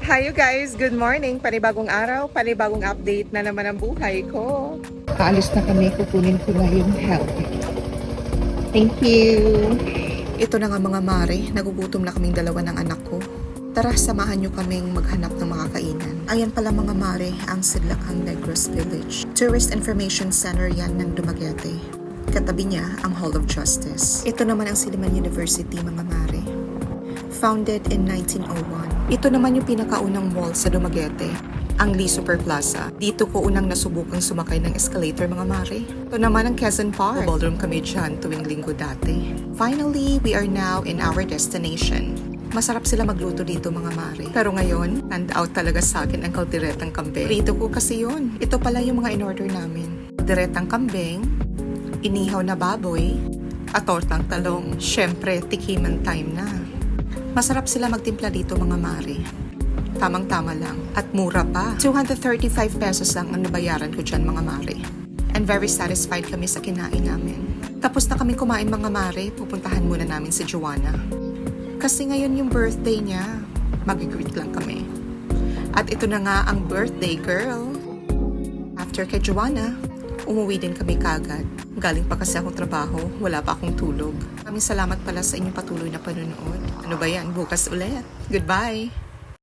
Hi you guys! Good morning! Panibagong araw, panibagong update na naman ang buhay ko. Kaalis na kami, kukunin ko na yung help. Thank you! Ito na nga mga mare, nagugutom na kaming dalawa ng anak ko. Tara, samahan nyo kaming maghanap ng mga kainan. Ayan pala mga mare, ang Sidlakang Negros Village. Tourist Information Center yan ng Dumaguete. Katabi niya ang Hall of Justice. Ito naman ang Silliman University mga mare. Founded in 1901. Ito naman yung pinakaunang mall sa Dumaguete, ang Lee Super Plaza. Dito ko unang nasubukang sumakay ng escalator mga mare. Ito naman ang Quezon Park. Ballroom kami dyan tuwing linggo dati. Finally, we are now in our destination. Masarap sila magluto dito mga mare. Pero ngayon, hand out talaga sa akin ang kalderetang kambing. Rito ko kasi yun. Ito pala yung mga in-order namin. Kalderetang kambing, inihaw na baboy, at tortang talong. Syempre, tikiman time na. Masarap sila magtimpla dito mga mare. Tamang-tama lang. At mura pa. 235 pesos lang ang nabayaran ko dyan mga mare. And very satisfied kami sa kinain namin. Tapos na kami kumain mga mare, pupuntahan muna namin si Joanna. Kasi ngayon yung birthday niya, mag-greet lang kami. At ito na nga ang birthday girl. After kay Joanna, umuwi din kami kagad. Galing pa kasi akong trabaho, wala pa akong tulog. Maraming salamat pala sa inyong patuloy na panonood. Ano ba yan? Bukas ulit. Goodbye!